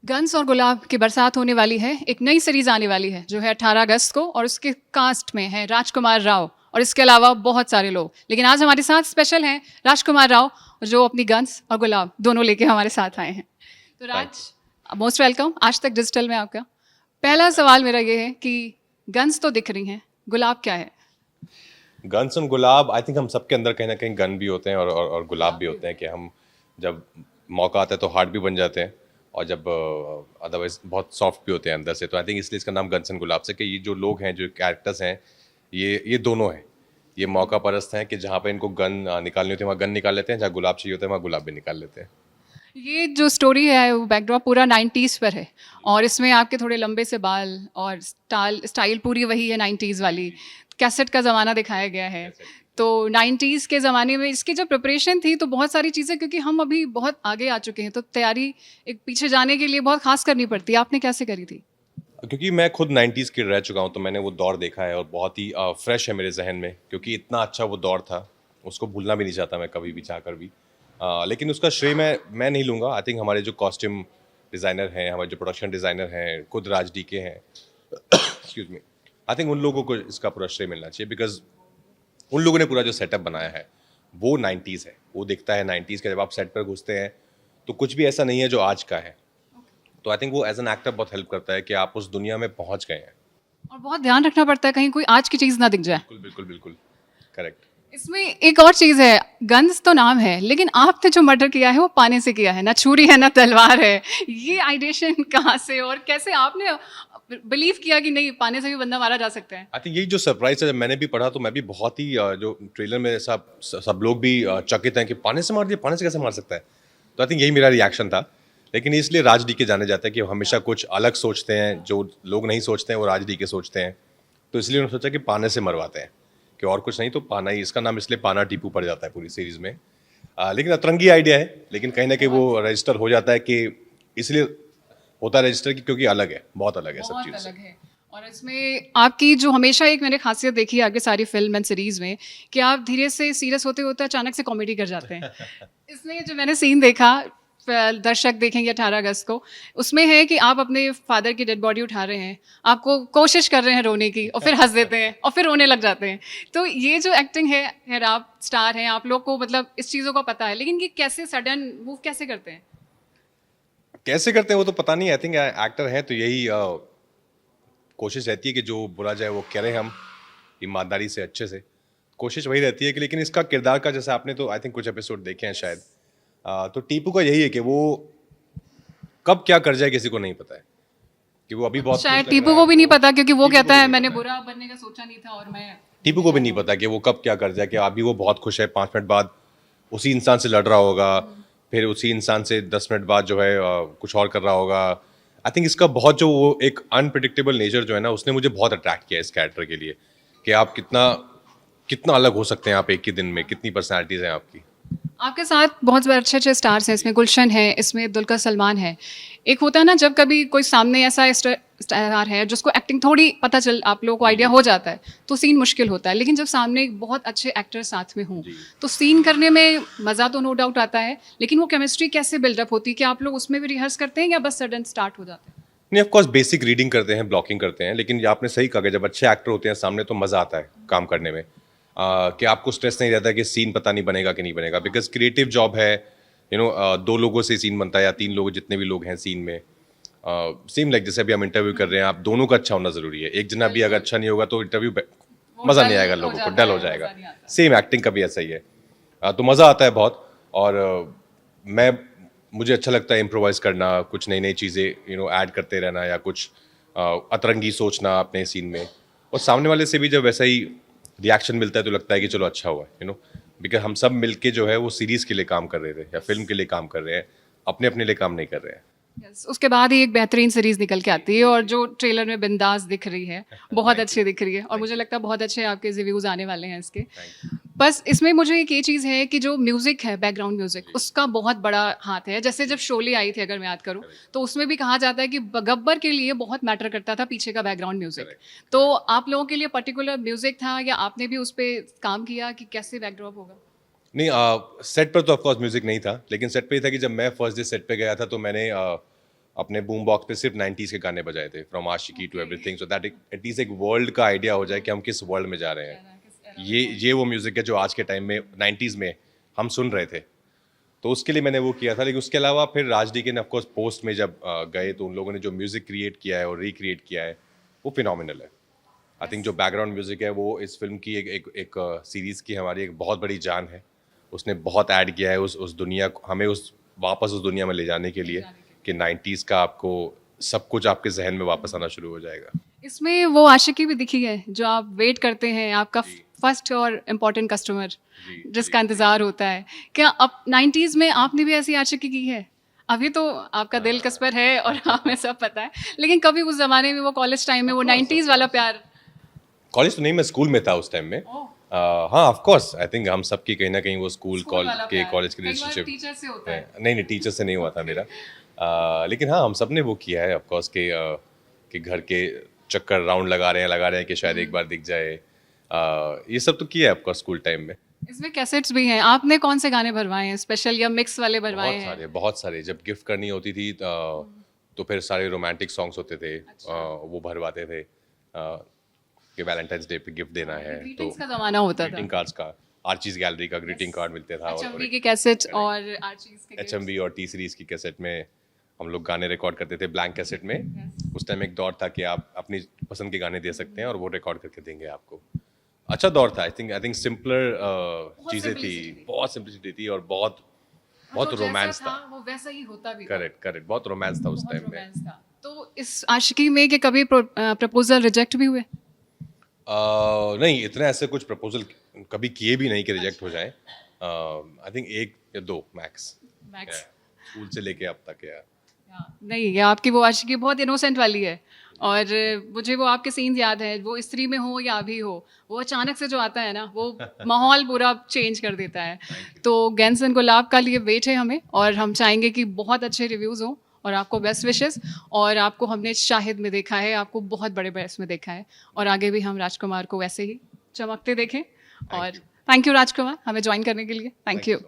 Guns और गुलाब की बरसात होने वाली है। एक नई सीरीज आने वाली है जो है 18 अगस्त को, और उसके कास्ट में है राजकुमार राव और इसके अलावा बहुत सारे लोग। लेकिन आज हमारे साथ स्पेशल हैं राजकुमार राव, जो अपनी गन्स और गुलाब दोनों लेके हमारे साथ आए हैं। तो थैंक राज, मोस्ट वेलकम आज तक डिजिटल में आपका। पहला सवाल मेरा ये है कि गन्स तो दिख रही हैं, गुलाब क्या है? Guns and gulab, I think हम सबके अंदर कहीं ना कहीं गन भी होते हैं और गुलाब भी होते हैं कि हम जब मौका आता है तो हार्ड भी बन जाते हैं, और जब अदरवाइज बहुत सॉफ्ट भी होते हैं अंदर से। तो आई थिंक इसलिए इसका नाम गन्स एंड गुलाब से कि ये जो लोग हैं, जो कैरेक्टर्स हैं, ये दोनों हैं। ये मौका परस्त हैं कि जहाँ पे इनको गन निकालनी होती है वहाँ गन निकाल लेते हैं, जहाँ गुलाब चाहिए होता है वहाँ गुलाब भी निकाल लेते हैं। ये जो स्टोरी है वो बैकड्रॉप पूरा 90s पर है, और इसमें आपके थोड़े लंबे से बाल और स्टाइल पूरी वही है 90s वाली। कैसेट का ज़माना दिखाया गया है। तो 90s के ज़माने में इसकी जब प्रिपरेशन थी तो बहुत सारी चीज़ें, क्योंकि हम अभी बहुत आगे आ चुके हैं तो तैयारी एक पीछे जाने के लिए बहुत खास करनी पड़ती है। आपने कैसे करी थी? क्योंकि मैं खुद 90s किड रह चुका हूँ तो मैंने वो दौर देखा है और बहुत ही फ्रेश है मेरे जहन में, क्योंकि इतना अच्छा वो दौर था, उसको भूलना भी नहीं चाहता मैं कभी भी, चाहकर भी। लेकिन उसका श्रेय मैं नहीं लूँगा। आई थिंक हमारे जो कॉस्ट्यूम डिज़ाइनर हैं, हमारे जो प्रोडक्शन डिज़ाइनर हैं, खुद राज डी के हैं, एक्सक्यूज मी, आई थिंक उन लोगों को इसका पूरा श्रेय मिलना चाहिए, बिकॉज उन लोगों ने पूरा जो सेटअप बनाया है वो 90s है, वो दिखता है 90s का। जब आप सेट पर घुसते हैं तो कुछ भी ऐसा नहीं है जो आज का है। तो आई थिंक वो एज एन एक्टर बहुत हेल्प करता है कि आप उस दुनिया में पहुंच गए हैं। और बहुत ध्यान रखना पड़ता है कहीं कोई आज की चीज़ ना दिख जाए। बिल्कुल बिल्कुल बिल्कुल, करेक्ट। इसमें एक और चीज़ है, गन्स तो नाम है लेकिन आपने जो मर्डर किया है वो पाने से किया है, ना छुरी है ना तलवार है। ये आइडिएशन कहाँ से और कैसे आपने बिलीव किया कि नहीं पाने से भी बंदा मारा जा सकता है? आई थिंक यही जो सरप्राइज है, जब मैंने भी पढ़ा तो मैं भी बहुत ही जो ट्रेलर में सब लोग भी चकित हैं कि पानी से मार दिया, पानी से कैसे मार सकता है। तो आई थिंक यही मेरा रिएक्शन था। लेकिन इसलिए राज डी के जाने जाते हैं कि वो हमेशा कुछ अलग सोचते हैं, जो लोग नहीं सोचते हैं वो राज डी के सोचते हैं। तो इसलिए उन्होंने सोचा कि पाने से मरवाते हैं, कि और कुछ नहीं तो पाना ही। इसका नाम इसलिए पाना टीपू पड़ जाता है पूरी सीरीज में। लेकिन अतरंगी आइडिया है, लेकिन कहीं ना कहीं वो रजिस्टर हो जाता है कि इसलिए होता है रजिस्टर की, क्योंकि अलग है, बहुत अलग है सब बहुत चीज़ से। अलग है। और इसमें आपकी जो हमेशा एक मैंने खासियत देखी है आपके सारी फिल्म एंड सीरीज में, कि आप धीरे से सीरियस होते होते अचानक से कॉमेडी कर जाते हैं। इसमें जो मैंने सीन देखा, दर्शक देखेंगे 18 अगस्त को, उसमें है कि आप अपने फादर की डेड बॉडी उठा रहे हैं, आपको कोशिश कर रहे हैं रोने की और फिर हंस देते हैं और फिर रोने लग जाते हैं। तो ये जो एक्टिंग है आप स्टार हैं, आप लोग को मतलब इस चीज़ों का पता है, लेकिन ये कैसे सडन मूव कैसे करते हैं? कैसे करते हैं वो तो पता नहीं। आई थिंक एक्टर हैं तो यही कोशिश रहती है कि जो बोला जाए वो करें हम ईमानदारी से, अच्छे से। कोशिश वही रहती है कि, लेकिन इसका किरदार का, जैसे आपने तो आई थिंक कुछ एपिसोड देखे हैं शायद, तो टीपू का यही है कि वो कब क्या कर जाए किसी को नहीं पता है, कि वो अभी बहुत खुश शायद लग टीपू रहा को है भी नहीं तो पता, क्योंकि वो टीपू को कहता भी है नहीं मैंने पता है। बुरा बनने का सोचा नहीं था और मैं टीपू को भी नहीं पता कि वो कब क्या कर जाए, कि अभी वो बहुत खुश है, 5 मिनट बाद उसी इंसान से लड़ रहा होगा, फिर उसी इंसान से 10 मिनट बाद जो है कुछ और कर रहा होगा। आई थिंक इसका बहुत जो वो एक अनप्रिडिक्टेबल नेचर जो है ना, उसने मुझे बहुत अट्रैक्ट किया इस कैरेक्टर के लिए, कि आप कितना कितना अलग हो सकते हैं आप एक ही दिन में, कितनी पर्सनैलिटीज हैं आपकी। आपके साथ बहुत अच्छे अच्छे स्टार्स हैं। इसमें गुलशन है, इसमें दुलकर सलमान है। एक होता है ना जब कभी कोई सामने ऐसा स्टार है जिसको एक्टिंग थोड़ी पता चल, आप लोगों को आइडिया हो जाता है, तो सीन मुश्किल होता है। लेकिन जब सामने एक बहुत अच्छे एक्टर साथ में हों तो सीन करने में मज़ा तो नो डाउट आता है, लेकिन वो केमिस्ट्री कैसे बिल्डअप होती है? कि आप लोग उसमें भी रिहर्स करते हैं या बस सडन स्टार्ट हो जाते हैं? नहीं, ऑफ कोर्स बेसिक रीडिंग करते हैं, ब्लॉकिंग करते हैं, लेकिन ये आपने सही कहा कि जब अच्छे एक्टर होते हैं सामने तो मज़ा आता है काम करने में। कि आपको स्ट्रेस नहीं रहता कि सीन पता नहीं बनेगा कि नहीं बनेगा, बिकॉज क्रिएटिव जॉब है। दो लोगों से सीन बनता है या तीन लोग, जितने भी लोग हैं सीन में। सेम लाइक जैसे अभी हम इंटरव्यू कर रहे हैं, आप दोनों का अच्छा होना ज़रूरी है। एक जना भी अगर अच्छा नहीं होगा तो इंटरव्यू मज़ा नहीं आएगा, लोगों को डल हो जाएगा। सेम एक्टिंग का भी ऐसा ही है। तो मज़ा आता है बहुत। और मैं मुझे अच्छा लगता है इम्प्रोवाइज़ करना, कुछ नई नई चीज़ें ऐड करते रहना, या कुछ अतरंगी सोचना अपने सीन में। और सामने वाले से भी जब वैसा ही रिएक्शन मिलता है तो लगता है कि चलो अच्छा हुआ, बिकॉज हम सब मिलके जो है वो सीरीज़ के लिए काम कर रहे थे या फिल्म के लिए काम कर रहे हैं, अपने अपने लिए काम नहीं कर रहे हैं। Yes, उसके बाद ही एक बेहतरीन सीरीज निकल के आती है, और जो ट्रेलर में बिंदास दिख रही है बहुत अच्छी दिख रही है, और मुझे लगता है बहुत अच्छे आपके रिव्यूज़ आने वाले हैं इसके। बस इसमें मुझे एक ये चीज़ है कि जो म्यूज़िक है, बैकग्राउंड म्यूज़िक, उसका बहुत बड़ा हाथ है। जैसे जब शोले आई थी, अगर मैं याद करूँ, तो उसमें भी कहा जाता है कि गब्बर के लिए बहुत मैटर करता था पीछे का बैकग्राउंड म्यूज़िक। तो आप लोगों के लिए पर्टिकुलर म्यूज़िक था या आपने भी उस पर काम किया कि कैसे बैकड्रॉप होगा? नहीं, सेट पर तो ऑफकोर्स म्यूजिक नहीं था, लेकिन सेट पे ही था कि जब मैं फर्स्ट डे सेट पे गया था तो मैंने अपने बूम बॉक्स पे सिर्फ 90s के गाने बजाए थे, from Aashiqui two everything, so that at least एक वर्ल्ड का आइडिया हो जाए कि हम किस वर्ल्ड में जा रहे हैं। ये वो म्यूजिक है जो आज के टाइम में 90s में हम सुन रहे थे, तो उसके लिए मैंने वो किया था। लेकिन उसके अलावा फिर राजडी के ऑफ कोर्स पोस्ट में जब गए तो उन लोगों ने जो म्यूजिक क्रिएट किया है और रिक्रिएट किया है वो फिनोमिनल है। आई थिंक जो बैकग्राउंड म्यूजिक है वो इस फिल्म की एक सीरीज की हमारी एक बहुत बड़ी जान है। उसने बहुत ऐड किया है उस दुनिया को, हमें वापस उस दुनिया में ले जाने के लिए कि 90s का आपको सब कुछ आपके जहन में वापस आना शुरू हो जाएगा। इसमें वो आशिकी भी दिखी है जो आप वेट करते हैं, आपका फर्स्ट और इम्पोर्टेंट कस्टमर जिसका इंतज़ार होता है। क्या अब 90s में आपने भी ऐसी आशिकी की है? अभी तो आपका दिल किस पर है और हमें सब पता है, लेकिन कभी उस ज़माने में वो कॉलेज टाइम में वो 90s वाला प्यार? कॉलेज तो नहीं, मैं स्कूल में था उस टाइम में। हाँ ऑफ कोर्स, आई थिंक हम सबकी कहीं ना कहीं वो स्कूल कॉलेज के रिलेशनशिप टीचर से होता है। नहीं टीचर से नहीं हुआ था मेरा। लेकिन हाँ हम सब ने वो किया है ऑफ कोर्स कि घर के चक्कर राउंड लगा रहे हैं कि शायद एक बार दिख जाए। ये सब तो किया है ऑफ कोर्स स्कूल टाइम में। इसमें कैसेट्स भी हैं, आपने कौन से गाने भरवाए हैं, स्पेशल या मिक्स वाले भरवाए हैं? बहुत सारे जब गिफ्ट करनी होती थी तो फिर सारे रोमांटिक सॉन्ग्स होते थे। वो भरवाते थे कि वैलेंटाइंस डे पे गिफ्ट देना है तो ग्रीटिंग्स का ज़माना होता था। ग्रीटिंग कार्ड्स का, आर्चीज गैलरी का ग्रीटिंग कार्ड मिलते था। HMV के कैसेट और आर्चीज के HMV और टी सीरीज की कैसेट में हम लोग गाने रिकॉर्ड करते थे ब्लैंक कैसेट में। उस टाइम एक दौर था कि आप अपनी पसंद के गाने दे सकते हैं और वो रिकॉर्ड करके देंगे आपको। अच्छा दौर था। आई थिंक सिंपलर चीज़ें थी, बहुत सिंपलिसिटी थी और बहुत रोमांस था। वो वैसा ही होता भी। करेक्ट बहुत रोमांस था उस टाइम में। तो इस आशिकी में कि कभी प्रपोजल रिजेक्ट भी हुए? नहीं, इतने ऐसे कुछ प्रपोजल कभी किए भी नहीं कि रिजेक्ट हो जाए। आई थिंक 1 या 2 मैक्स स्कूल से लेके अब तक यार। नहीं, ये आपकी वो आशिकी बहुत इनोसेंट वाली है और मुझे वो आपके सीन्स याद है, वो स्त्री में हो या अभी हो, वो अचानक से जो आता है ना वो माहौल पूरा चेंज कर देता है। तो गैंग्स एंड गुलाब का लिए वेट है हमें और हम चाहेंगे कि बहुत अच्छे रिव्यूज़ हों और आपको बेस्ट विशेस। और आपको हमने शाहिद में देखा है, आपको बहुत बड़े बेस्ट में देखा है और आगे भी हम राजकुमार को वैसे ही चमकते देखें। और थैंक यू राजकुमार हमें ज्वाइन करने के लिए। Thank you.